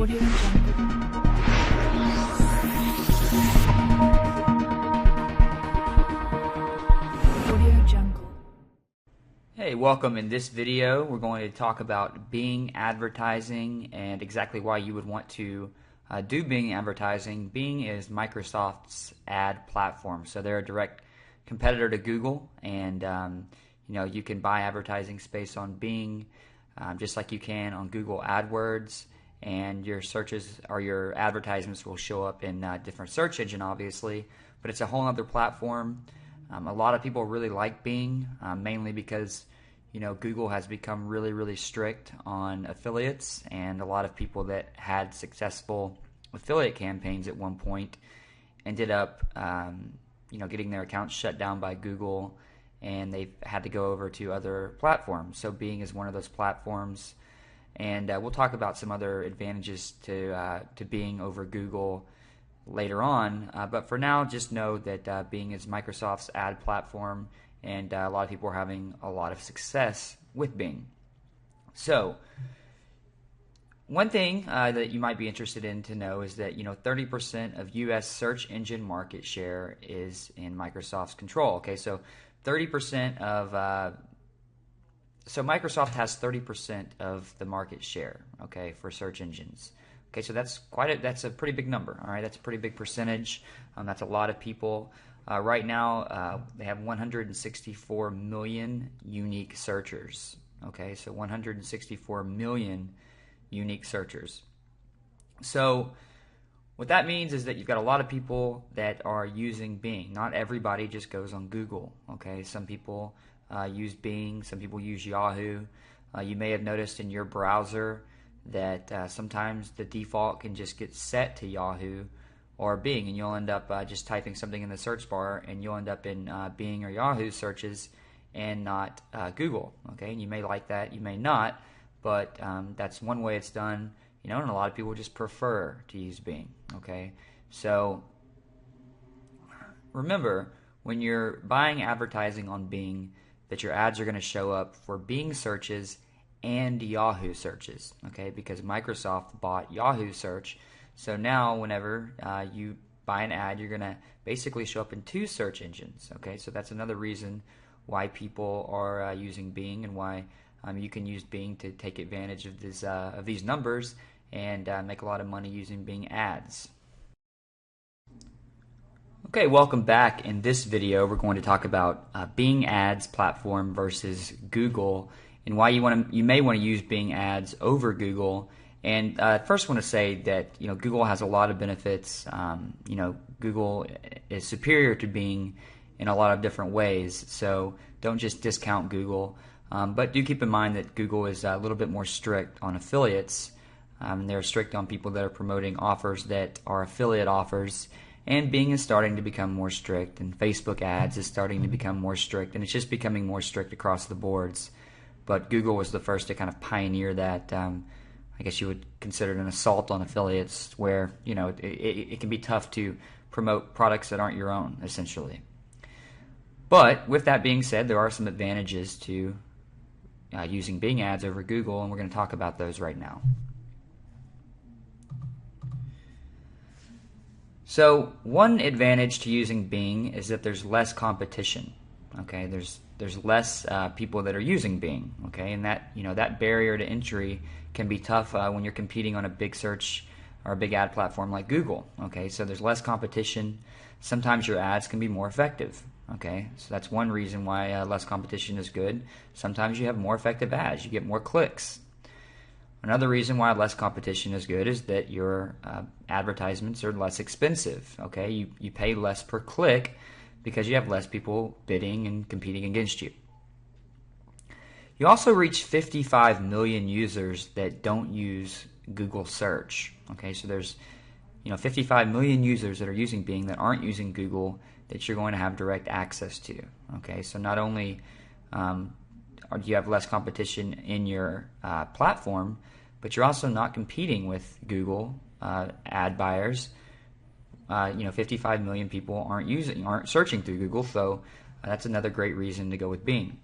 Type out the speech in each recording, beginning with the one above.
Audio Jungle. Audio Jungle. Hey, welcome. In this video, we're going to talk about Bing advertising and exactly why you would want to do Bing advertising. Bing is Microsoft's ad platform, so they're a direct competitor to Google, and you can buy advertising space on Bing just like you can on Google AdWords, and your searches or your advertisements will show up in different search engine, obviously, but it's a whole other platform. A lot of people really like Bing, mainly because Google has become really strict on affiliates, and a lot of people that had successful affiliate campaigns at one point ended up getting their accounts shut down by Google, and they've had to go over to other platforms. So Bing is one of those platforms, and we'll talk about some other advantages to Bing over Google later on, but for now, just know that Bing is Microsoft's ad platform, and a lot of people are having a lot of success with Bing. So one thing that you might be interested in to know is that 30% of U.S. search engine market share is in Microsoft's control. Okay, so 30% of so Microsoft has 30% of the market share, okay, for search engines. Okay, so that's a pretty big number. All right, that's a pretty big percentage. That's a lot of people. Right now, they have 164 million unique searchers. Okay, so 164 million unique searchers. So what that means is that you've got a lot of people that are using Bing. Not everybody just goes on Google. Okay, some people use Bing. Some people use Yahoo. You may have noticed in your browser that sometimes the default can just get set to Yahoo or Bing, and you'll end up just typing something in the search bar, and you'll end up in Bing or Yahoo searches and not Google. Okay, and you may like that, you may not, but that's one way it's done. And a lot of people just prefer to use Bing. Okay, so remember, when you're buying advertising on Bing, that your ads are going to show up for Bing searches and Yahoo searches, okay, because Microsoft bought Yahoo search. So now whenever you buy an ad, you're going to basically show up in two search engines, okay? So that's another reason why people are using Bing, and why you can use Bing to take advantage of these numbers and make a lot of money using Bing ads. Okay, welcome back. In this video, we're going to talk about Bing ads platform versus Google, and why you may want to use Bing ads over Google. And first, I want to say that Google has a lot of benefits. Google is superior to Bing in a lot of different ways. So don't just discount Google, but do keep in mind that Google is a little bit more strict on affiliates. They're strict on people that are promoting offers that are affiliate offers. And Bing is starting to become more strict, and Facebook ads is starting to become more strict, and it's just becoming more strict across the boards. But Google was the first to kind of pioneer that. I guess you would consider it an assault on affiliates, where it can be tough to promote products that aren't your own, essentially. But with that being said, there are some advantages to using Bing ads over Google, and we're going to talk about those right now. So one advantage to using Bing is that there's less competition. Okay, there's less people that are using Bing. Okay, and that barrier to entry can be tough when you're competing on a big search or a big ad platform like Google. Okay, so there's less competition. Sometimes your ads can be more effective. Okay, so that's one reason why less competition is good. Sometimes you have more effective ads. You get more clicks. Another reason why less competition is good is that your advertisements are less expensive. Okay, you pay less per click because you have less people bidding and competing against you. You also reach 55 million users that don't use Google search. Okay, so there's 55 million users that are using Bing that aren't using Google that you're going to have direct access to. Okay, so not only do you have less competition in your platform, but you're also not competing with Google ad buyers. 55 million people aren't searching through Google, so that's another great reason to go with Bing.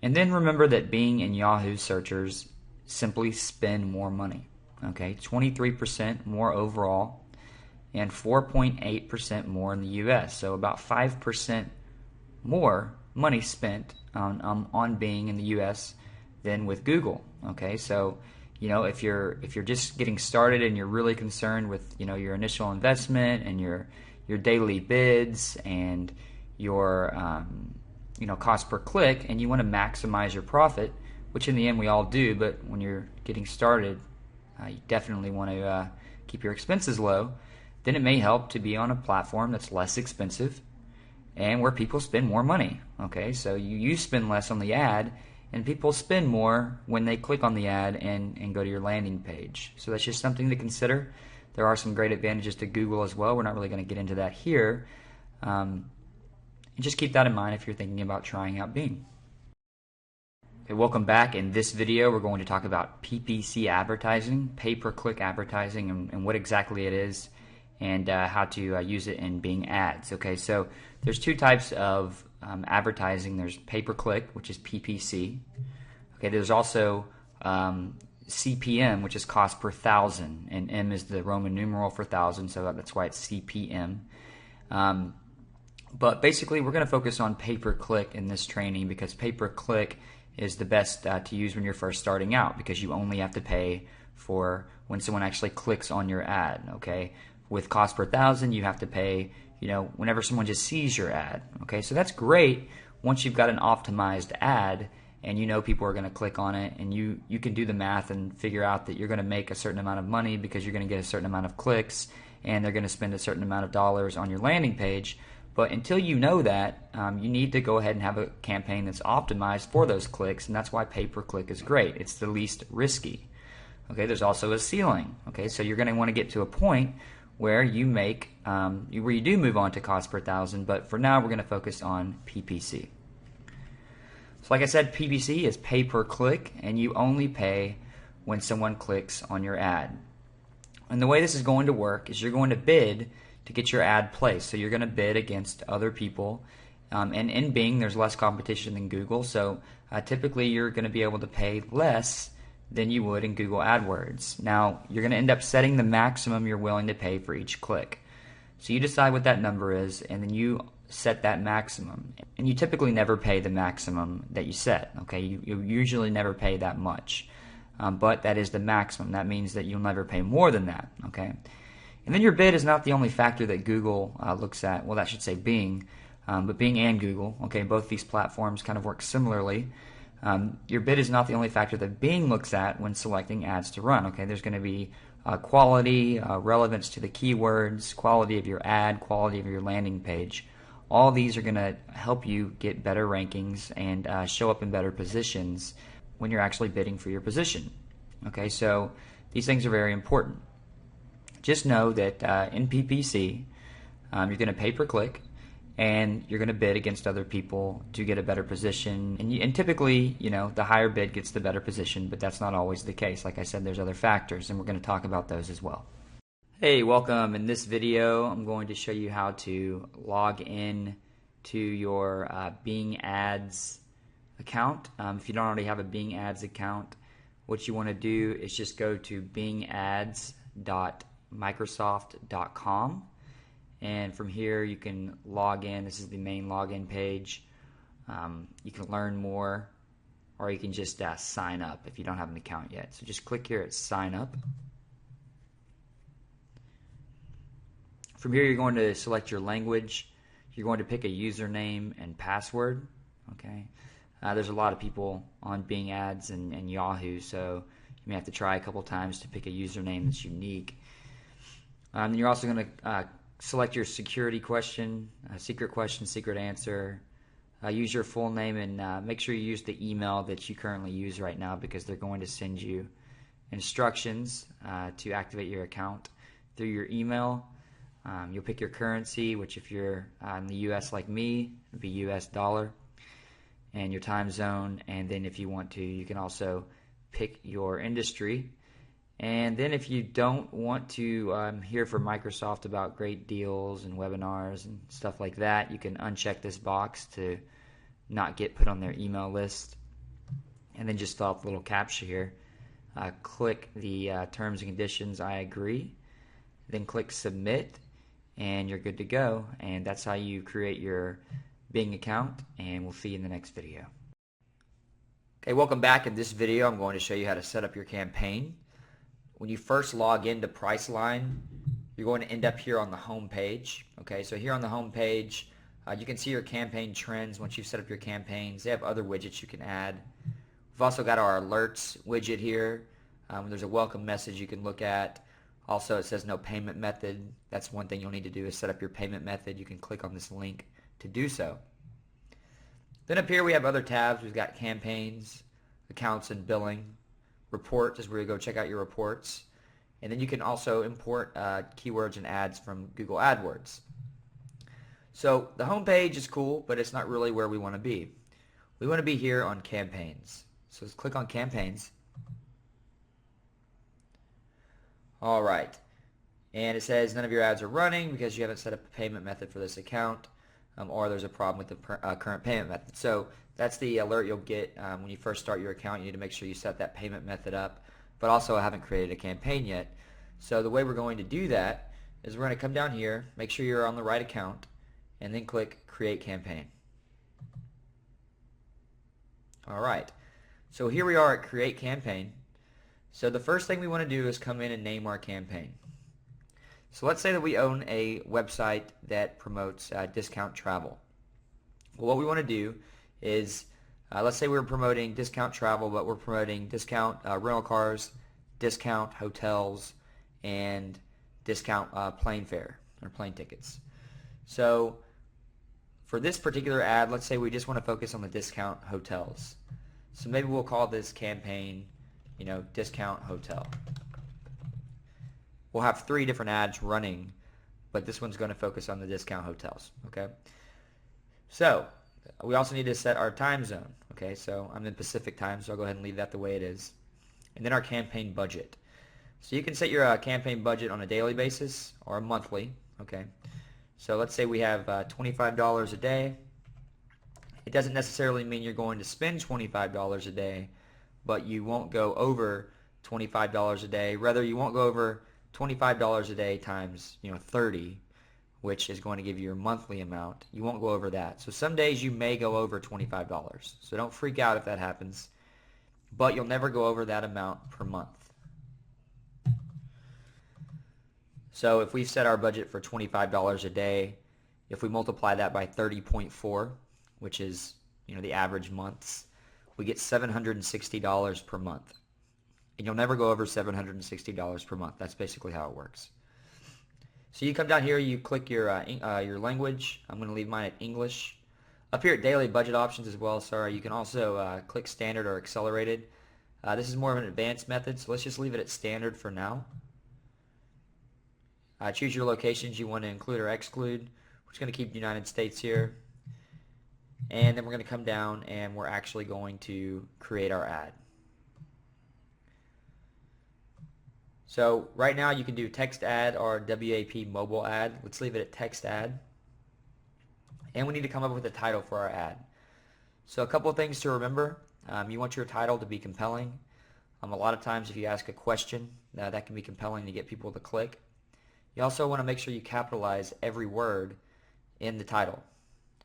And then remember that Bing and Yahoo searchers simply spend more money. Okay, 23% more overall, and 4.8% more in the U.S. So about 5% more money spent on Bing in the U.S. than with Google. Okay, so if you're just getting started and you're really concerned with your initial investment and your daily bids and your cost per click, and you want to maximize your profit, which in the end we all do, but when you're getting started, you definitely want to keep your expenses low. Then it may help to be on a platform that's less expensive and where people spend more money. Okay, so you spend less on the ad, and people spend more when they click on the ad and go to your landing page. So that's just something to consider. There are some great advantages to Google as well. We're not really going to get into that here. And just keep that in mind if you're thinking about trying out Bing. Okay, welcome back. In this video, we're going to talk about PPC advertising, pay-per-click advertising, and what exactly it is, and how to use it in Bing ads. Okay, so there's two types of advertising. There's pay-per-click, which is PPC. Okay, there's also CPM, which is cost per thousand, and M is the Roman numeral for thousand, so that's why it's CPM. But basically, we're going to focus on pay-per-click in this training because pay-per-click is the best to use when you're first starting out, because you only have to pay for when someone actually clicks on your ad. Okay, with cost per thousand, you have to pay whenever someone just sees your ad. Okay, so that's great once you've got an optimized ad and people are going to click on it, and you can do the math and figure out that you're going to make a certain amount of money because you're going to get a certain amount of clicks and they're going to spend a certain amount of dollars on your landing page. But until you know that, you need to go ahead and have a campaign that's optimized for those clicks, and that's why pay-per-click is great. It's the least risky. Okay, there's also a ceiling. Okay, so you're going to want to get to a point where you make where you do move on to cost per thousand, but for now we're going to focus on PPC. So like I said, PPC is pay per click, and you only pay when someone clicks on your ad. And the way this is going to work is you're going to bid to get your ad placed. So you're going to bid against other people, and in Bing there's less competition than Google, so typically you're going to be able to pay less than you would in Google AdWords. Now, you're going to end up setting the maximum you're willing to pay for each click. So you decide what that number is, and then you set that maximum. And you typically never pay the maximum that you set. Okay, you usually never pay that much, but that is the maximum. That means that you'll never pay more than that. Okay, and then your bid is not the only factor that Google looks at. Well, that should say Bing, but Bing and Google. Okay, both these platforms kind of work similarly. Your bid is not the only factor that Bing looks at when selecting ads to run. Okay, there's going to be quality, relevance to the keywords, quality of your ad, quality of your landing page. All these are going to help you get better rankings and show up in better positions when you're actually bidding for your position. Okay, so these things are very important. Just know that in PPC, you're going to pay per click, and you're going to bid against other people to get a better position. And typically, the higher bid gets the better position, but that's not always the case. Like I said, there's other factors, and we're going to talk about those as well. Hey, welcome. In this video, I'm going to show you how to log in to your Bing Ads account. If you don't already have a Bing Ads account, what you want to do is just go to bingads.microsoft.com. And from here you can log in. This is the main login page. You can learn more, or you can just sign up if you don't have an account yet. So just click here at sign up. From here you're going to select your language. You're going to pick a username and password. Okay. There's a lot of people on Bing Ads and Yahoo, so you may have to try a couple times to pick a username that's unique. Then you're also going to select your security question, secret question, secret answer. Use your full name, and make sure you use the email that you currently use right now, because they're going to send you instructions to activate your account through your email. You'll pick your currency, which if you're in the US like me, it would be US dollar, and your time zone. And then if you want to, you can also pick your industry. And then if you don't want to hear from Microsoft about great deals and webinars and stuff like that, you can uncheck this box to not get put on their email list, and then just fill out the little captcha here. click the terms and conditions, I agree, then click submit, and you're good to go. And that's how you create your Bing account, and we'll see you in the next video. Okay, welcome back. In this video, I'm going to show you how to set up your campaign. When you first log into Priceline, you're going to end up here on the home page. Okay, so here on the home page, you can see your campaign trends once you've set up your campaigns. They have other widgets you can add. We've also got our alerts widget here. There's a welcome message you can look at. Also, it says no payment method. That's one thing you'll need to do is set up your payment method. You can click on this link to do so. Then up here we have other tabs. We've got campaigns, accounts and billing. Reports is where you go check out your reports. And then you can also import keywords and ads from Google AdWords. So the home page is cool, but it's not really where we want to be. We want to be here on campaigns. So let's click on campaigns. All right. And it says none of your ads are running because you haven't set up a payment method for this account, or there's a problem with the current payment method. So that's the alert you'll get when you first start your account. You need to make sure you set that payment method up. But also I haven't created a campaign yet. So the way we're going to do that is we're going to come down here, make sure you're on the right account, and then click Create Campaign. All right. So here we are at Create Campaign. So the first thing we want to do is come in and name our campaign. So let's say that we own a website that promotes discount travel. Well, what we want to do is, let's say we're promoting discount travel, but we're promoting discount rental cars, discount hotels, and discount plane fare or plane tickets. So for this particular ad, let's say we just want to focus on the discount hotels. So maybe we'll call this campaign, discount hotel. We'll have 3 different ads running, but this one's going to focus on the discount hotels. Okay. So we also need to set our time zone. Okay, so I'm in Pacific time, so I'll go ahead and leave that the way it is. And then our campaign budget. So you can set your campaign budget on a daily basis or a monthly. Okay, so let's say we have $25 a day. It doesn't necessarily mean you're going to spend $25 a day, but you won't go over $25 a day. Rather, you won't go over $25 a day times 30, which is going to give you your monthly amount. You won't go over that. So some days you may go over $25. So don't freak out if that happens, but you'll never go over that amount per month. So if we've set our budget for $25 a day, if we multiply that by 30.4, which is the average months, we get $760 per month. And you'll never go over $760 per month. That's basically how it works. So you come down here, you click your language. I'm going to leave mine at English. Up here at daily budget options as well, you can also click standard or accelerated. This is more of an advanced method, so let's just leave it at standard for now. Choose your locations you want to include or exclude. We're just going to keep the United States here. And then we're going to come down and we're actually going to create our ad. So right now you can do text ad or WAP mobile ad. Let's leave it at text ad. And we need to come up with a title for our ad. So a couple of things to remember. You want your title to be compelling. A lot of times if you ask a question, that can be compelling to get people to click. You also want to make sure you capitalize every word in the title.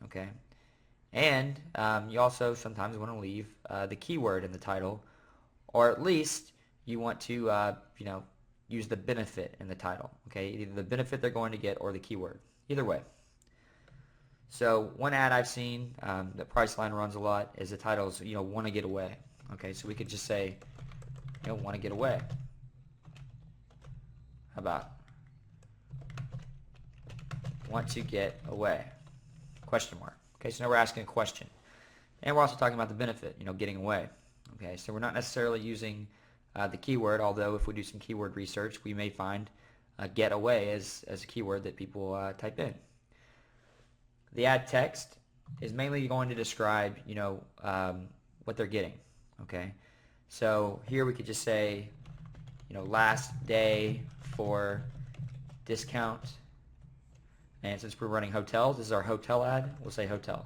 Okay. And you also sometimes want to leave the keyword in the title, or at least you want to use the benefit in the title. Okay, either the benefit they're going to get or the keyword. Either way. So one ad I've seen that Priceline runs a lot is the titles want to get away. Okay, so we could just say want to get away. How about want to get away? Question mark. Okay, so now we're asking a question. And we're also talking about the benefit, getting away. Okay, so we're not necessarily using the keyword, although if we do some keyword research, we may find get away as a keyword that people type in. The ad text is mainly going to describe, what they're getting. Okay, so here we could just say, last day for discount. And since we're running hotels, this is our hotel ad. We'll say hotel.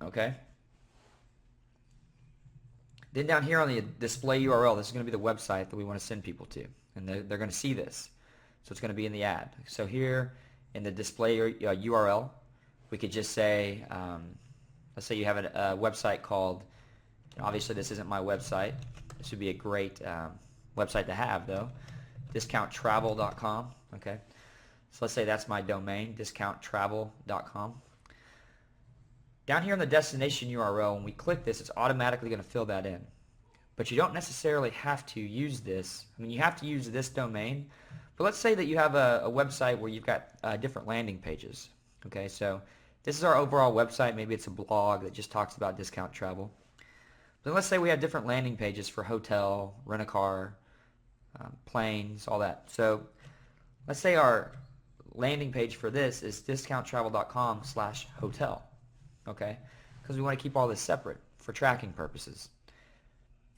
Okay. Then down here on the display URL, this is going to be the website that we want to send people to, and they're going to see this. So it's going to be in the ad. So here in the display URL, we could just say, let's say you have a website called, obviously this isn't my website. This would be a great website to have though, discounttravel.com. Okay, so let's say that's my domain, discounttravel.com. Down here in the destination URL, when we click this, it's automatically going to fill that in. But you don't necessarily have to use this. I mean, you have to use this domain. But let's say that you have a website where you've got different landing pages. Okay, so this is our overall website. Maybe it's a blog that just talks about discount travel. Then let's say we have different landing pages for hotel, rent-a-car, planes, all that. So let's say our landing page for this is discounttravel.com/hotel. Okay, because we want to keep all this separate for tracking purposes.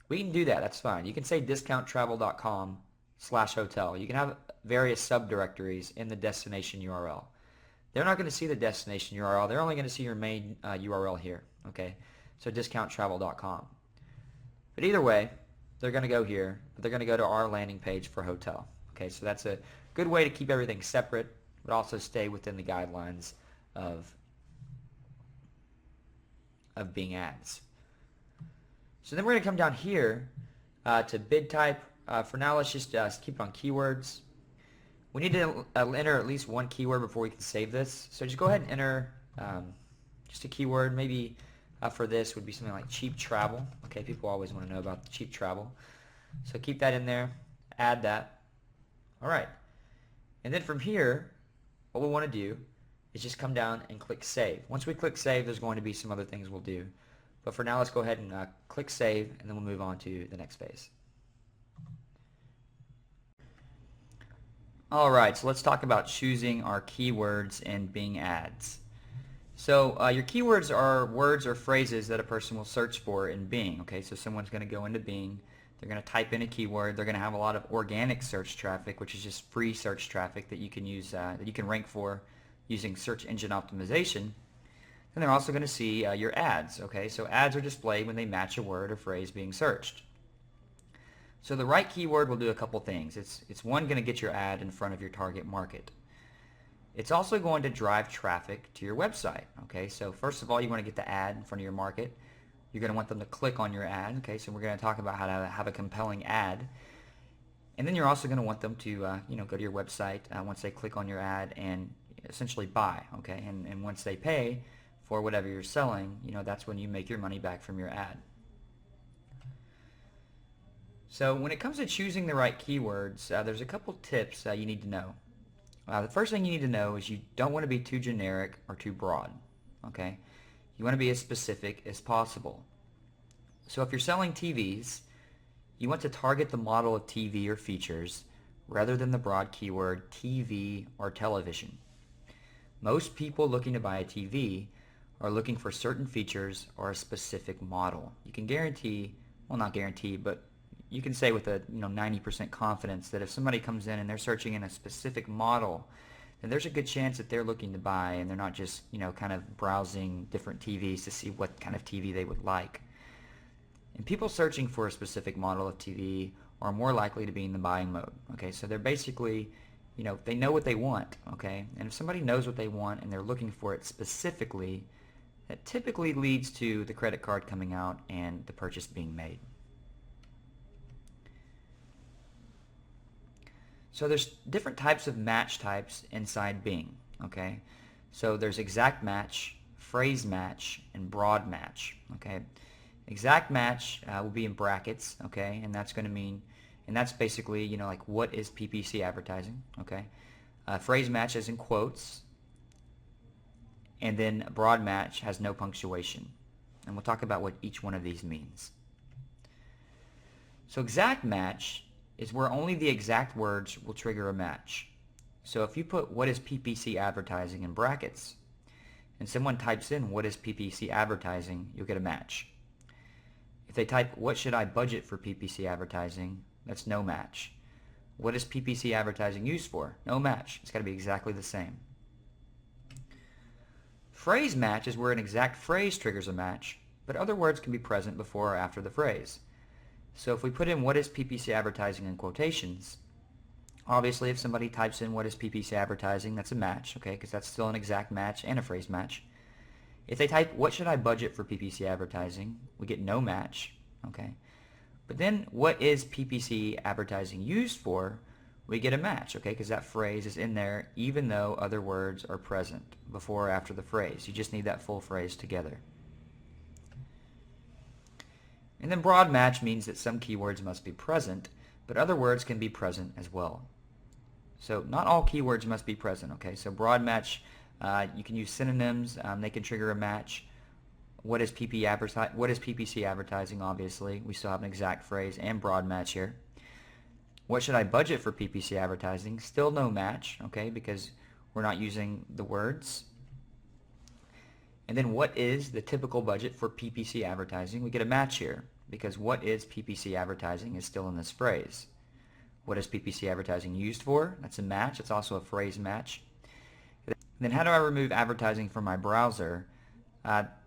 We can do that. That's fine. You can say discounttravel.com/hotel. You can have various subdirectories in the destination URL. They're not going to see the destination URL. They're only going to see your main URL here. Okay, so discounttravel.com. But either way, they're going to go here. But they're going to go to our landing page for hotel. Okay, so that's a good way to keep everything separate, but also stay within the guidelines of Bing Ads. So then we're going to come down here to bid type. For now, let's just keep it on keywords. We need to enter at least one keyword before we can save this. So just go ahead and enter just a keyword. Maybe for this would be something like cheap travel. Okay, people always want to know about the cheap travel. So keep that in there. Add that. All right. And then from here, what we want to do is just come down and click save. Once we click save, there's going to be some other things we'll do. But for now, let's go ahead and click save, and then we'll move on to the next phase. All right, so let's talk about choosing our keywords in Bing Ads. So your keywords are words or phrases that a person will search for in Bing. Okay, so someone's going to go into Bing, they're going to type in a keyword, they're going to have a lot of organic search traffic, which is just free search traffic that you can use, that you can rank for using search engine optimization. And they're also going to see your ads. Okay, so ads are displayed when they match a word or phrase being searched. So the right keyword will do a couple things. It's one, going to get your ad in front of your target market. It's also going to drive traffic to your website. Okay, so first of all, you want to get the ad in front of your market. You're going to want them to click on your ad. Okay, so we're going to talk about how to have a compelling ad. And then you're also going to want them to go to your website once they click on your ad and essentially buy. Okay, and once they pay for whatever you're selling, that's when you make your money back from your ad. So when it comes to choosing the right keywords, there's a couple tips you need to know. The first thing you need to know is you don't want to be too generic or too broad. Okay, you want to be as specific as possible. So if you're selling TVs, you want to target the model of TV or features rather than the broad keyword TV or television. Most people looking to buy a TV are looking for certain features or a specific model. You can guarantee, well, not guarantee, but you can say with a 90% confidence that if somebody comes in and they're searching in a specific model, then there's a good chance that they're looking to buy and they're not just kind of browsing different TVs to see what kind of TV they would like. And people searching for a specific model of TV are more likely to be in the buying mode. Okay, so they're basically, they know what they want. Okay, and if somebody knows what they want and they're looking for it specifically, that typically leads to the credit card coming out and the purchase being made. So there's different types of match types inside Bing. Okay, so there's exact match, phrase match, and broad match. Okay, exact match will be in brackets. Okay, and that's going to mean, and that's basically like what is PPC advertising. Okay, phrase match is in quotes, and then broad match has no punctuation, and we'll talk about what each one of these means. So exact match is where only the exact words will trigger a match. So if you put what is PPC advertising in brackets and someone types in what is PPC advertising, you'll get a match. If they type what should I budget for PPC advertising, that's no match. What is PPC advertising used for? No match. It's got to be exactly the same. Phrase match is where an exact phrase triggers a match, but other words can be present before or after the phrase. So if we put in what is PPC advertising in quotations, obviously if somebody types in what is PPC advertising, that's a match, okay, because that's still an exact match and a phrase match. If they type what should I budget for PPC advertising, we get no match, okay. But then what is PPC advertising used for, we get a match, okay, because that phrase is in there even though other words are present before or after the phrase. You just need that full phrase together. And then broad match means that some keywords must be present, but other words can be present as well. So not all keywords must be present, okay? So broad match, you can use synonyms. They can trigger a match. What is PPC advertising, obviously? We still have an exact phrase and broad match here. What should I budget for PPC advertising? Still no match, okay, because we're not using the words. And then what is the typical budget for PPC advertising? We get a match here because what is PPC advertising is still in this phrase. What is PPC advertising used for? That's a match. It's also a phrase match. Then how do I remove advertising from my browser?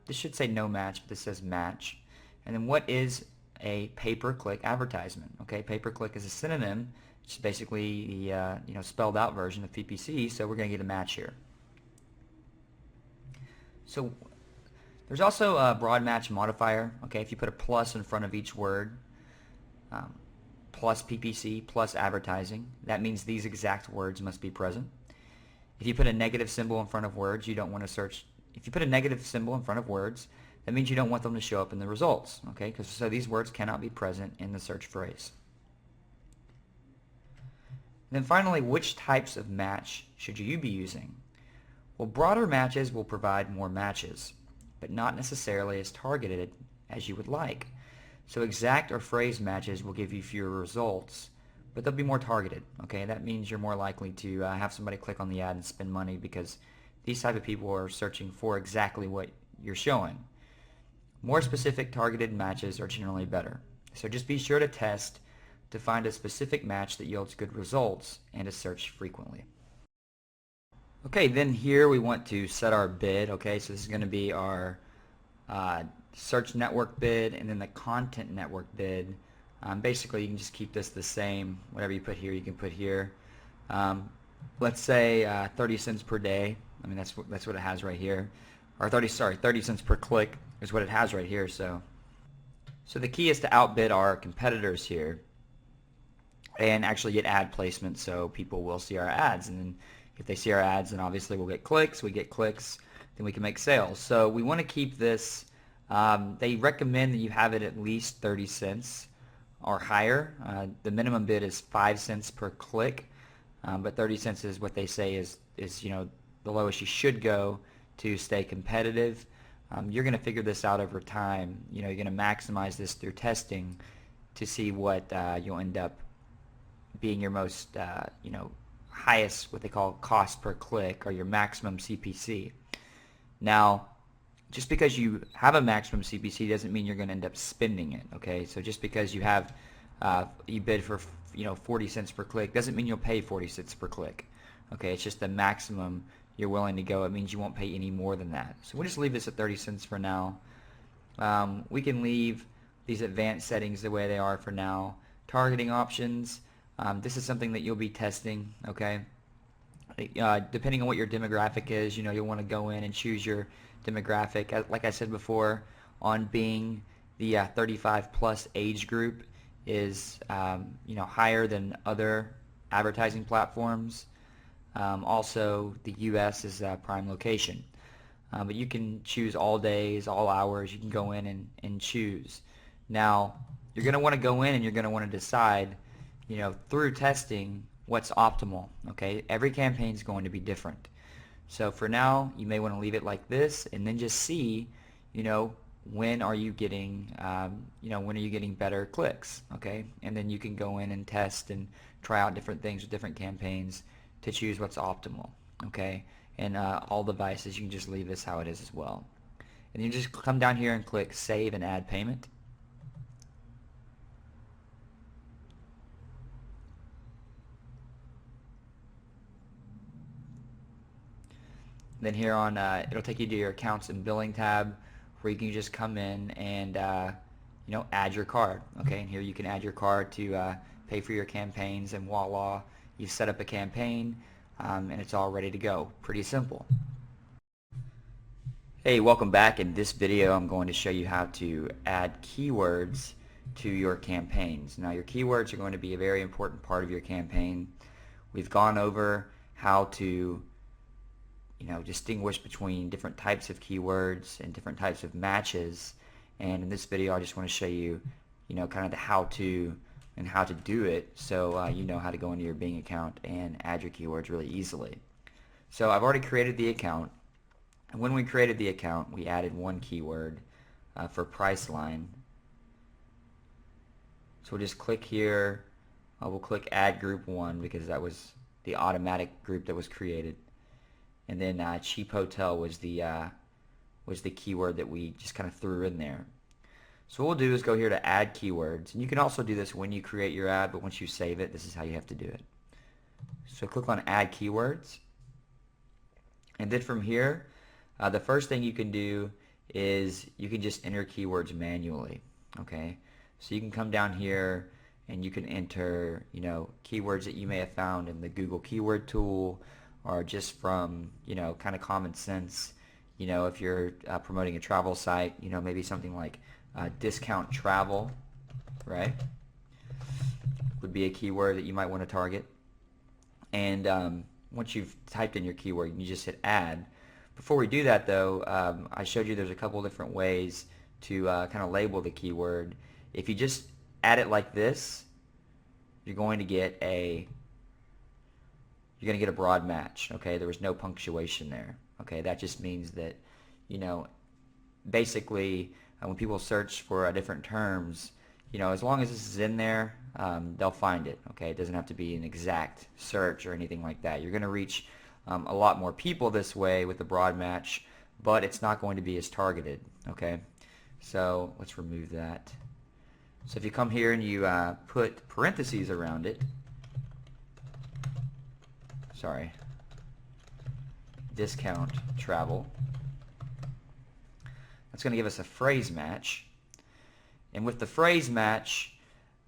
This should say no match, but this says match. And then what is a pay-per-click advertisement? Okay, pay-per-click is a synonym. It's basically the spelled out version of PPC, so we're going to get a match here. So there's also a broad match modifier. Okay, if you put a plus in front of each word, plus PPC plus advertising, that means these exact words must be present. If you put a negative symbol in front of words, you don't want to search. If you put a negative symbol in front of words, that means you don't want them to show up in the results. Okay, so these words cannot be present in the search phrase. And then finally, which types of match should you be using? Well, broader matches will provide more matches, but not necessarily as targeted as you would like. So exact or phrase matches will give you fewer results, but they'll be more targeted. Okay, that means you're more likely to have somebody click on the ad and spend money because these type of people are searching for exactly what you're showing. More specific targeted matches are generally better. So just be sure to test to find a specific match that yields good results and to search frequently. Okay, then here we want to set our bid. Okay, so this is going to be our search network bid and then the content network bid. Basically, you can just keep this the same. Whatever you put here, you can put here. Let's say 30 cents per day. I mean, that's what it has right here. Or 30 cents per click is what it has right here. So the key is to outbid our competitors here and actually get ad placement so people will see our ads. And then if they see our ads, then obviously we'll get clicks. We get clicks, then we can make sales. So we want to keep this. They recommend that you have it at least 30 cents or higher. The minimum bid is 5 cents per click, but 30 cents is what they say is the lowest you should go to stay competitive. You're going to figure this out over time. You're going to maximize this through testing to see what you'll end up being your most highest, what they call cost per click, or your maximum CPC. Now, just because you have a maximum CPC doesn't mean you're going to end up spending it. Okay, so just because you have you bid for 40 cents per click doesn't mean you'll pay 40 cents per click. Okay, it's just the maximum you're willing to go. It means you won't pay any more than that. So we'll just leave this at 30 cents for now. We can leave these advanced settings the way they are for now. Targeting options. This is something that you'll be testing. Okay, depending on what your demographic is, you'll want to go in and choose your demographic. Like I said before, on Bing, the 35 plus age group is higher than other advertising platforms. Also, the U.S. is a prime location, but you can choose all days, all hours. You can go in and choose. Now, you're going to want to go in and you're going to want to decide, through testing, what's optimal. Okay, every campaign is going to be different. So for now, you may want to leave it like this, and then just see, when are you getting, when are you getting better clicks? Okay, and then you can go in and test and try out different things with different campaigns to choose what's optimal. Okay, and all devices, you can just leave this how it is as well. And you just come down here and click Save and Add Payment. Then here on, it'll take you to your accounts and billing tab, where you can just come in and add your card. Okay, and here you can add your card to pay for your campaigns, and voila, you set up a campaign, and it's all ready to go. Pretty simple. Hey, welcome back. In this video, I'm going to show you how to add keywords to your campaigns. Now, your keywords are going to be a very important part of your campaign. We've gone over how to distinguish between different types of keywords and different types of matches. And in this video, I just want to show you, kind of the how-to and how to do it, so you know how to go into your Bing account and add your keywords really easily. So I've already created the account, and when we created the account, we added one keyword for Priceline. So we'll just click here. We'll click Add Group 1 because that was the automatic group that was created. And then cheap hotel was the keyword that we just kind of threw in there. So what we'll do is go here to add keywords, and you can also do this when you create your ad, but once you save it, this is how you have to do it. So click on add keywords, and then from here the first thing you can do is you can just enter keywords manually. Okay, so you can come down here and you can enter keywords that you may have found in the Google keyword tool, or just from kind of common sense. If you're promoting a travel site, maybe something like discount travel, right, would be a keyword that you might want to target. And once you've typed in your keyword, you just hit add. Before we do that though, I showed you there's a couple different ways to kind of label the keyword. If you just add it like this, you're going to get a broad match. Okay, there was no punctuation there. Okay, that just means that basically when people search for different terms, as long as this is in there, they'll find it. Okay, it doesn't have to be an exact search or anything like that. You're going to reach a lot more people this way with the broad match, but it's not going to be as targeted. Okay, so let's remove that. So if you come here and you put parentheses around it, sorry, discount travel, that's going to give us a phrase match. And with the phrase match,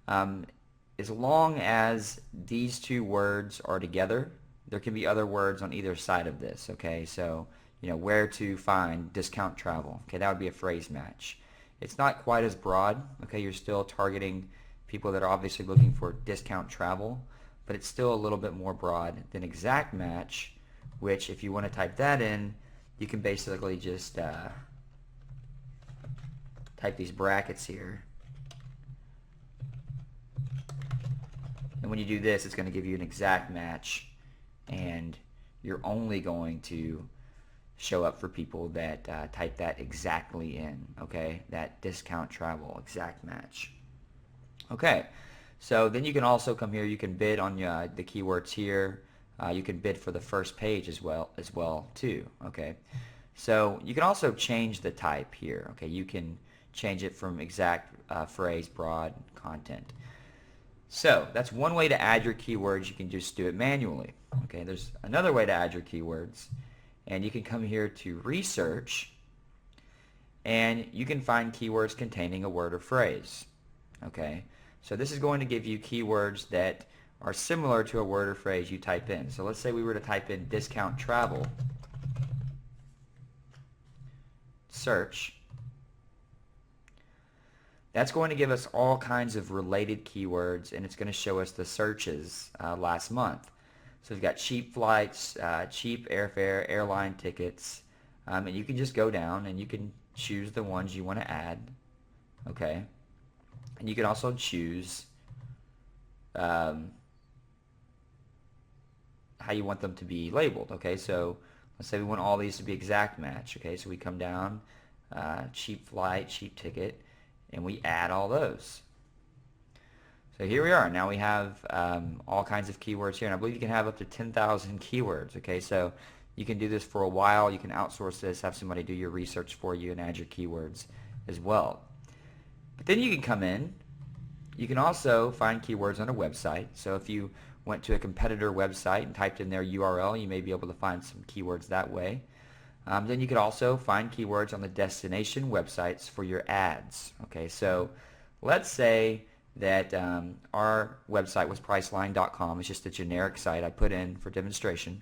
as long as these two words are together, there can be other words on either side of this. Okay, so where to find discount travel. Okay, that would be a phrase match. It's not quite as broad. Okay, you're still targeting people that are obviously looking for discount travel, but it's still a little bit more broad than exact match, which if you want to type that in, you can basically just type these brackets here. And when you do this, it's going to give you an exact match, and you're only going to show up for people that type that exactly in. Okay, that discount travel exact match. Okay, so then you can also come here, you can bid on the keywords here. You can bid for the first page as well too. Okay, so you can also change the type here. Okay, you can change it from exact phrase, broad, content. So that's one way to add your keywords. You can just do it manually. Okay, there's another way to add your keywords, and you can come here to research, and you can find keywords containing a word or phrase. Okay, so this is going to give you keywords that are similar to a word or phrase you type in. So let's say we were to type in discount travel, search. That's going to give us all kinds of related keywords, and it's going to show us the searches last month. So we've got cheap flights, cheap airfare, airline tickets, and you can just go down and you can choose the ones you want to add. Okay, and you can also choose how you want them to be labeled. Okay, so let's say we want all these to be exact match. Okay, so we come down, cheap flight, cheap ticket, and we add all those. So here we are. Now we have all kinds of keywords here, and I believe you can have up to 10,000 keywords. Okay, so you can do this for a while. You can outsource this, have somebody do your research for you, and add your keywords as well. But then you can come in. You can also find keywords on a website. So if you went to a competitor website and typed in their URL, you may be able to find some keywords that way. Then you could also find keywords on the destination websites for your ads. Okay, so let's say that our website was Priceline.com. It's just a generic site I put in for demonstration.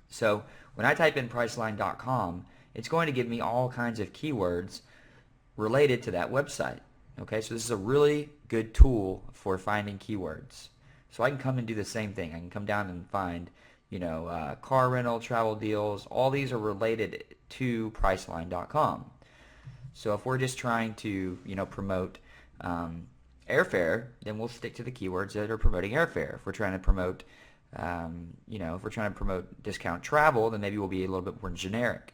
So when I type in Priceline.com, it's going to give me all kinds of keywords related to that website. Okay, so this is a really good tool for finding keywords. So I can come and do the same thing. I can come down and find, car rental, travel deals. All these are related to Priceline.com. So if we're just trying to, promote airfare, then we'll stick to the keywords that are promoting airfare. If we're trying to promote, if we're trying to promote discount travel, then maybe we'll be a little bit more generic.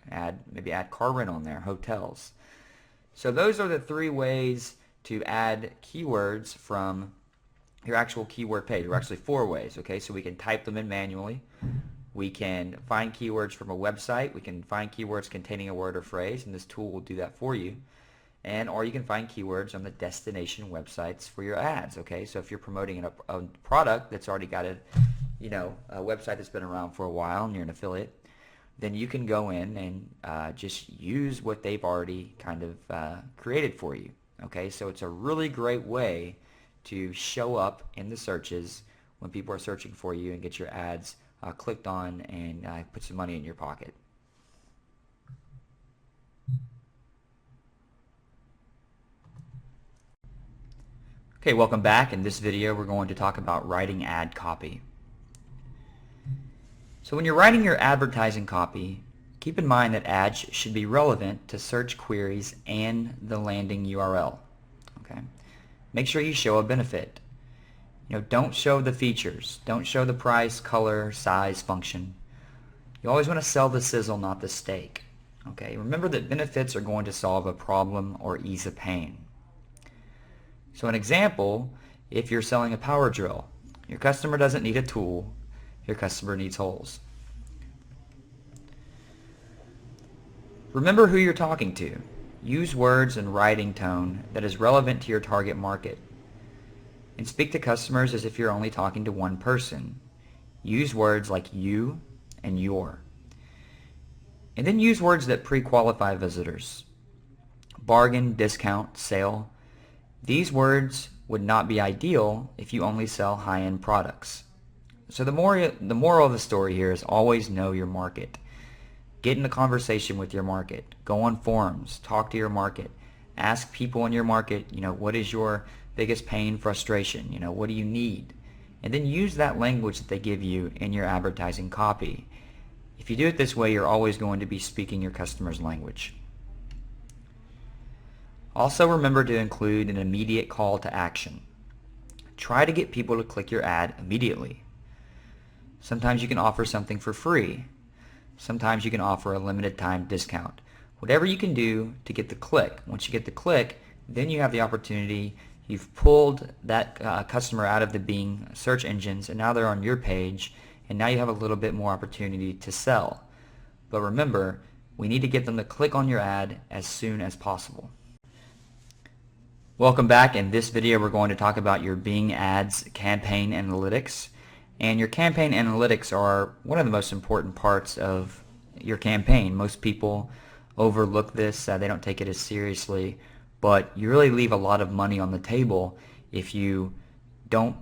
Maybe add car rental in there, hotels. So those are the 3 ways to add keywords from your actual keyword page. Or actually 4 ways. Okay, so we can type them in manually. We can find keywords from a website. We can find keywords containing a word or phrase, and this tool will do that for you. Or you can find keywords on the destination websites for your ads. Okay, so if you're promoting a product that's already got a website that's been around for a while and you're an affiliate, then you can go in and just use what they've already kind of created for you. Okay, so it's a really great way to show up in the searches when people are searching for you and get your ads clicked on and put some money in your pocket. Okay, welcome back. In this video we're going to talk about writing ad copy. So when you're writing your advertising copy, keep in mind that ads should be relevant to search queries and the landing URL. Okay? Make sure you show a benefit. Don't show the features. Don't show the price, color, size, function. You always want to sell the sizzle, not the steak. Okay? Remember that benefits are going to solve a problem or ease a pain. So an example, if you're selling a power drill, your customer doesn't need a tool. Your customer needs holes. Remember who you're talking to. Use words and writing tone that is relevant to your target market. And speak to customers as if you're only talking to one person. Use words like you and your. And then use words that pre-qualify visitors. Bargain, discount, sale. These words would not be ideal if you only sell high-end products. So the moral of the story here is always know your market. Get in a conversation with your market. Go on forums. Talk to your market. Ask people in your market, what is your biggest pain, frustration? What do you need? And then use that language that they give you in your advertising copy. If you do it this way, you're always going to be speaking your customer's language. Also remember to include an immediate call to action. Try to get people to click your ad immediately. Sometimes you can offer something for free. Sometimes you can offer a limited time discount. Whatever you can do to get the click. Once you get the click, then you have the opportunity. You've pulled that customer out of the Bing search engines, and now they're on your page, and now you have a little bit more opportunity to sell. But remember, we need to get them to click on your ad as soon as possible. Welcome back. In this video we're going to talk about your Bing Ads campaign analytics. And your campaign analytics are one of the most important parts of your campaign. Most people overlook this. They don't take it as seriously. But you really leave a lot of money on the table if you don't,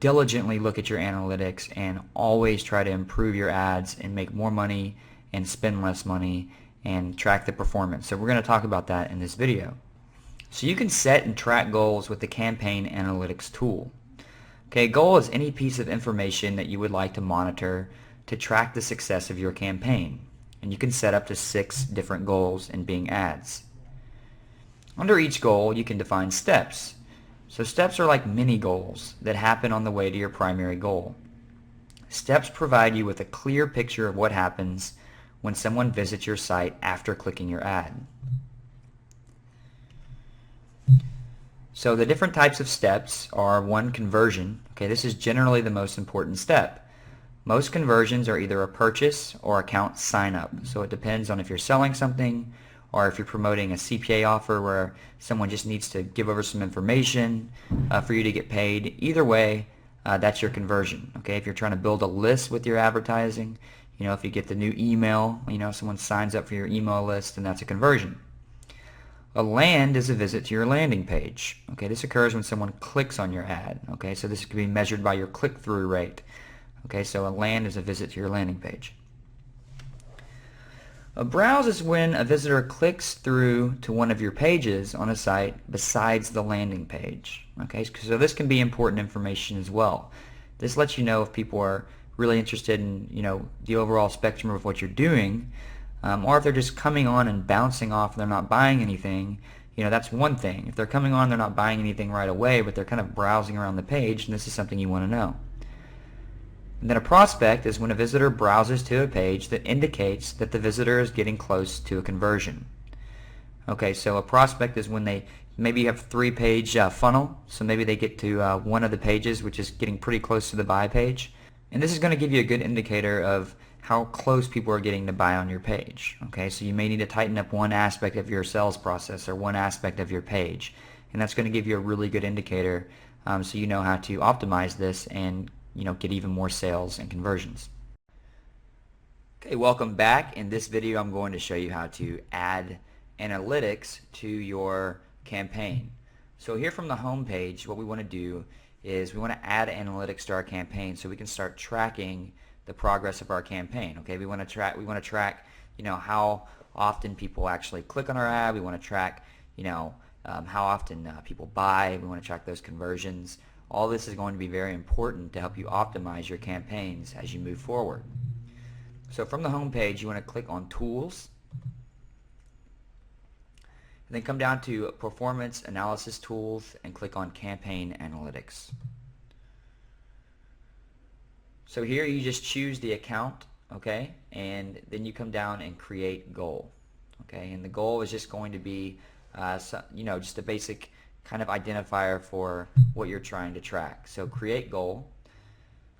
diligently look at your analytics and always try to improve your ads and make more money and spend less money and track the performance. So we're going to talk about that in this video. So you can set and track goals with the campaign analytics tool. Okay, a goal is any piece of information that you would like to monitor to track the success of your campaign. And you can set up to 6 different goals in Bing Ads. Under each goal, you can define steps. So steps are like mini goals that happen on the way to your primary goal. Steps provide you with a clear picture of what happens when someone visits your site after clicking your ad. So the different types of steps are: 1, conversion. Okay, this is generally the most important step. Most conversions are either a purchase or account sign up. So it depends on if you're selling something or if you're promoting a CPA offer where someone just needs to give over some information for you to get paid. Either way, that's your conversion. Okay, if you're trying to build a list with your advertising, if you get the new email, someone signs up for your email list, and that's a conversion. A land is a visit to your landing page. Okay, this occurs when someone clicks on your ad. Okay, so this can be measured by your click-through rate. Okay, so a land is a visit to your landing page. A browse is when a visitor clicks through to one of your pages on a site besides the landing page. Okay, so this can be important information as well. This lets you know if people are really interested in the overall spectrum of what you're doing, or if they're just coming on and bouncing off and they're not buying anything. That's one thing. If they're coming on, they're not buying anything right away, but they're kind of browsing around the page, and this is something you want to know. And then a prospect is when a visitor browses to a page that indicates that the visitor is getting close to a conversion. Okay, so a prospect is when maybe you have a 3-page funnel, so maybe they get to one of the pages, which is getting pretty close to the buy page. And this is going to give you a good indicator of how close people are getting to buy on your page. Okay, so you may need to tighten up one aspect of your sales process or one aspect of your page, and that's going to give you a really good indicator, so you know how to optimize this and get even more sales and conversions. Okay, welcome back. In this video, I'm going to show you how to add analytics to your campaign. So here from the home page, what we want to do is we want to add analytics to our campaign so we can start tracking the progress of our campaign. Okay, we want to track how often people actually click on our ad. We want to track how often people buy. We want to track those conversions. All this is going to be very important to help you optimize your campaigns as you move forward. So from the home page, you want to click on Tools, and then come down to Performance Analysis Tools and click on Campaign Analytics. So here you just choose the account, okay, and then you come down and create goal, okay, and the goal is just going to be just a basic kind of identifier for what you're trying to track. So create goal.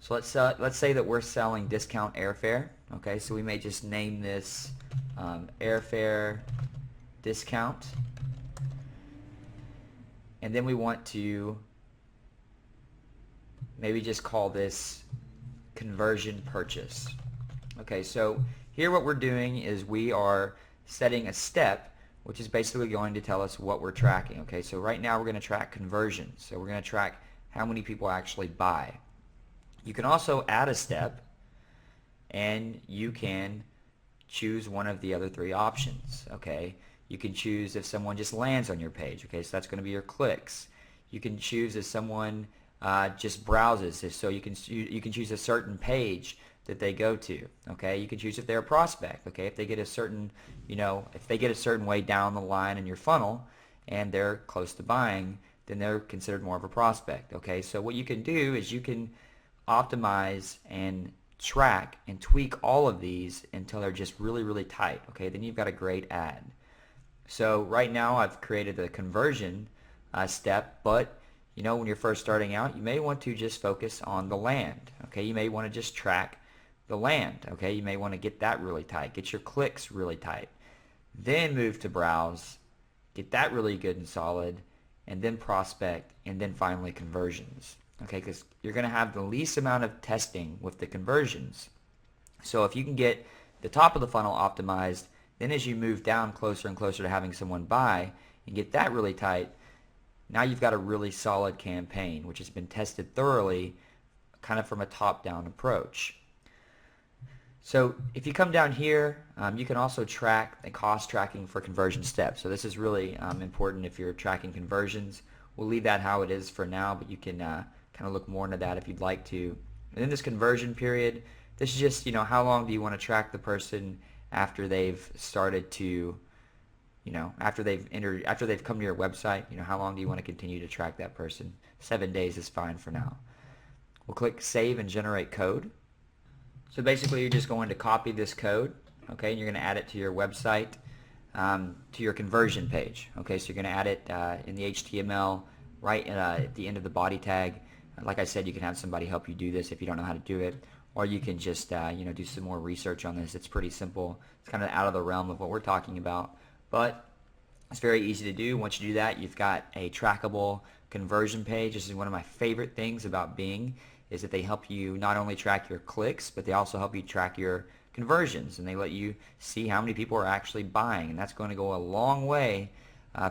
So let's say that we're selling discount airfare. Okay, so we may just name this airfare discount, and then we want to maybe just call this conversion purchase. Okay, so here what we're doing is we are setting a step which is basically going to tell us what we're tracking. Okay, so right now we're going to track conversions. So we're going to track how many people actually buy. You can also add a step, and you can choose one of the other 3 options. Okay, you can choose if someone just lands on your page. Okay, so that's going to be your clicks. You can choose if someone just browses. So you can choose a certain page that they go to. Okay, you can choose if they're a prospect. Okay, if they get a certain way down the line in your funnel and they're close to buying, then they're considered more of a prospect. Okay, so what you can do is you can optimize and track and tweak all of these until they're just really, really tight. Okay, then you've got a great ad. So right now I've created the conversion step, but when you're first starting out, you may want to just focus on the land. Okay, you may want to just track the land. Okay, you may want to get that really tight, get your clicks really tight, then move to browse, get that really good and solid, and then prospect, and then finally conversions. Okay, because you're going to have the least amount of testing with the conversions. So if you can get the top of the funnel optimized, then as you move down closer and closer to having someone buy and get that really tight, now you've got a really solid campaign which has been tested thoroughly, kind of from a top-down approach. So if you come down here, you can also track the cost tracking for conversion steps. So this is really important if you're tracking conversions. We'll leave that how it is for now, but you can kind of look more into that if you'd like to. And in this conversion period, this is just how long do you want to track the person after they've started to, after they've come to your website. How long do you want to continue to track that person? 7 days is fine for now. We'll click Save and Generate Code. So basically you're just going to copy this code, okay, and you're going to add it to your website, to your conversion page. Okay, so you're going to add it in the HTML right at the end of the body tag. Like I said, you can have somebody help you do this if you don't know how to do it, or you can just do some more research on this. It's pretty simple. It's kind of out of the realm of what we're talking about, but it's very easy to do. Once you do that, you've got a trackable conversion page. This is one of my favorite things about Bing, is that they help you not only track your clicks, but they also help you track your conversions, and they let you see how many people are actually buying, and that's going to go a long way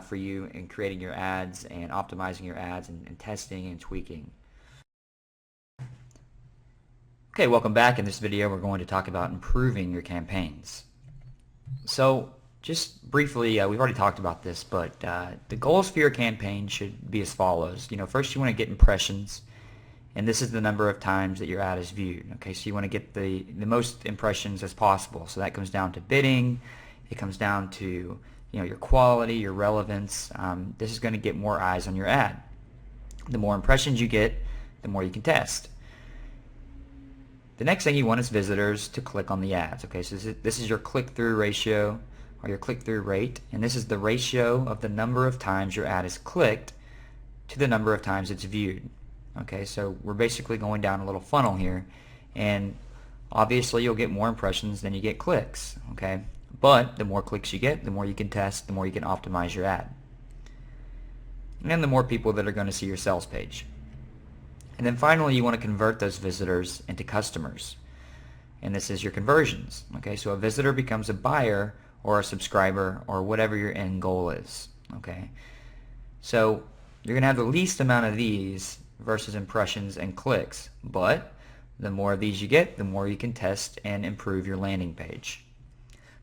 for you in creating your ads and optimizing your ads and testing and tweaking. Okay, welcome back. In this video we're going to talk about improving your campaigns. So just briefly, we've already talked about this, but the goals for your campaign should be as follows. First you want to get impressions, and this is the number of times that your ad is viewed. Okay, so you want to get the most impressions as possible. So that comes down to bidding. It comes down to your quality, your relevance. This is going to get more eyes on your ad. The more impressions you get, the more you can test. The next thing you want is visitors to click on the ads. Okay, so this is your click-through ratio, or your click-through rate, and this is the ratio of the number of times your ad is clicked to the number of times it's viewed. Okay, so we're basically going down a little funnel here, and obviously you'll get more impressions than you get clicks. Okay, but the more clicks you get, the more you can test, the more you can optimize your ad, and the more people that are going to see your sales page. And then finally you want to convert those visitors into customers, and this is your conversions. Okay, so a visitor becomes a buyer or a subscriber or whatever your end goal is. Okay, so you're going to have the least amount of these versus impressions and clicks, but the more of these you get, the more you can test and improve your landing page.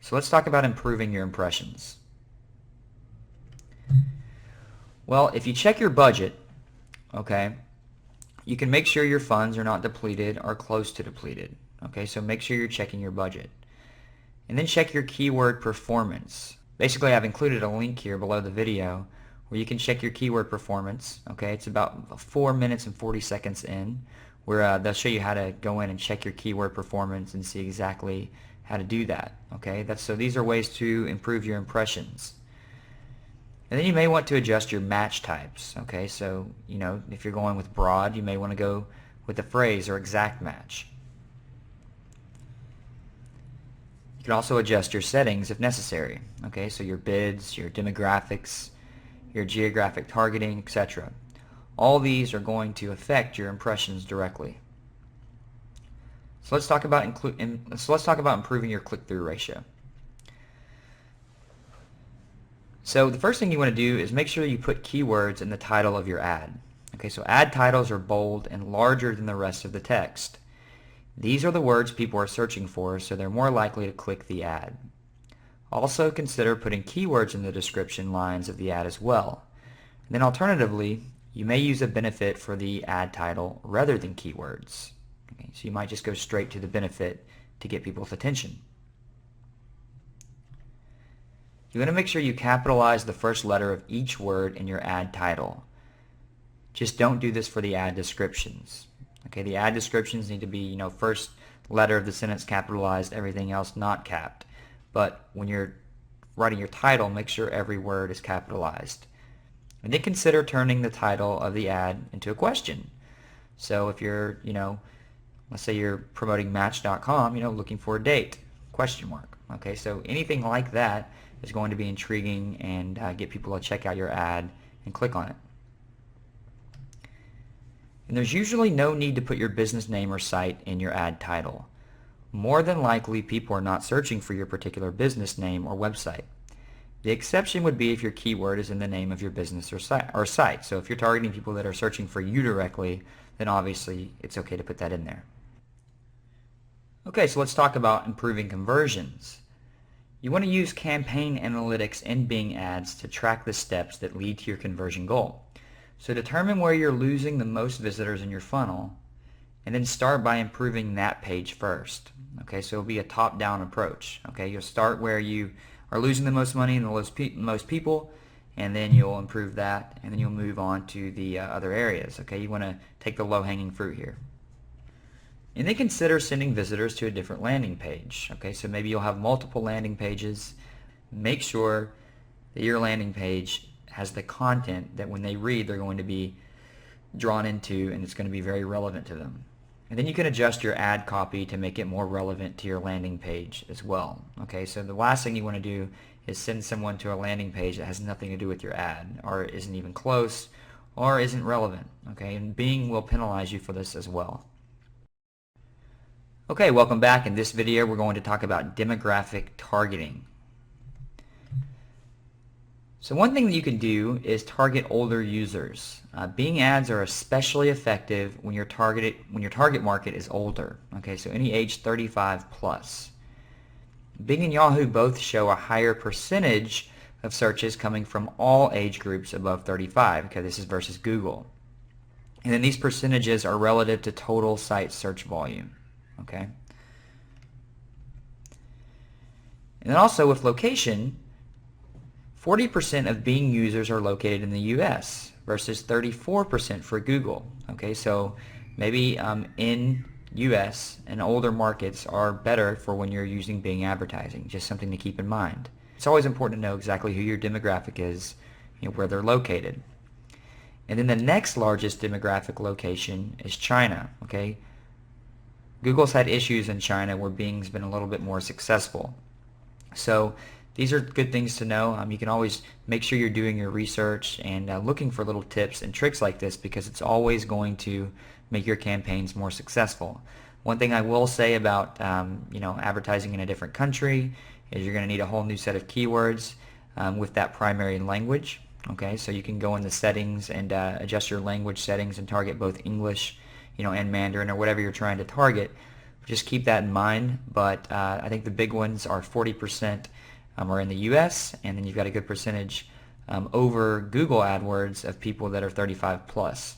So let's talk about improving your impressions. Well, if you check your budget, okay, you can make sure your funds are not depleted or close to depleted. Okay, so make sure you're checking your budget. And then check your keyword performance. Basically, I've included a link here below the video where you can check your keyword performance. Okay, it's about 4 minutes and 40 seconds in, where they'll show you how to go in and check your keyword performance and see exactly how to do that. Okay, so these are ways to improve your impressions. And then you may want to adjust your match types. Okay, so if you're going with broad, you may want to go with a phrase or exact match. You can also adjust your settings if necessary. Okay, so your bids, your demographics, your geographic targeting, etc. All these are going to affect your impressions directly. So let's talk about improving your click-through ratio. So the first thing you want to do is make sure you put keywords in the title of your ad. Okay, so ad titles are bold and larger than the rest of the text. These are the words people are searching for, so they're more likely to click the ad. Also consider putting keywords in the description lines of the ad as well. And then alternatively, you may use a benefit for the ad title rather than keywords. Okay, so you might just go straight to the benefit to get people's attention. You want to make sure you capitalize the first letter of each word in your ad title. Just don't do this for the ad descriptions. Okay, the ad descriptions need to be, first letter of the sentence capitalized, everything else not capped. But when you're writing your title, make sure every word is capitalized. And then consider turning the title of the ad into a question. So if you're, let's say you're promoting Match.com, looking for a date, question mark. Okay, so anything like that is going to be intriguing and get people to check out your ad and click on it. And there's usually no need to put your business name or site in your ad title. More than likely, people are not searching for your particular business name or website. The exception would be if your keyword is in the name of your business or site. So if you're targeting people that are searching for you directly, then obviously it's okay to put that in there. Okay, so let's talk about improving conversions. You want to use campaign analytics in Bing ads to track the steps that lead to your conversion goal. So determine where you're losing the most visitors in your funnel, and then start by improving that page first. Okay, so it'll be a top-down approach. Okay, you'll start where you are losing the most money and the most people, and then you'll improve that, and then you'll move on to the other areas. Okay, you want to take the low-hanging fruit here. And then consider sending visitors to a different landing page. Okay, so maybe you'll have multiple landing pages. Make sure that your landing page has the content that when they read they're going to be drawn into, and it's going to be very relevant to them. And then you can adjust your ad copy to make it more relevant to your landing page as well. Okay, so the last thing you want to do is send someone to a landing page that has nothing to do with your ad, or isn't even close, or isn't relevant. Okay, and Bing will penalize you for this as well. Okay, welcome back. In this video we're going to talk about demographic targeting. So one thing that you can do is target older users. Bing ads are especially effective when your target market is older. Okay, so any age 35 plus. Bing and Yahoo both show a higher percentage of searches coming from all age groups above 35. Okay, this is versus Google. And then these percentages are relative to total site search volume. Okay. And then also with location, 40% of Bing users are located in the US versus 34% for Google. Okay, so maybe in US and older markets are better for when you're using Bing advertising. Just something to keep in mind. It's always important to know exactly who your demographic is, where they're located. And then the next largest demographic location is China. Okay, Google's had issues in China where Bing's been a little bit more successful. So these are good things to know. You can always make sure you're doing your research and looking for little tips and tricks like this, because it's always going to make your campaigns more successful. One thing I will say about advertising in a different country is you're going to need a whole new set of keywords with that primary language. Okay, so you can go in the settings and adjust your language settings and target both English, and Mandarin or whatever you're trying to target. Just keep that in mind. But I think the big ones are 40% are in the U.S. and then you've got a good percentage over Google AdWords of people that are 35 plus.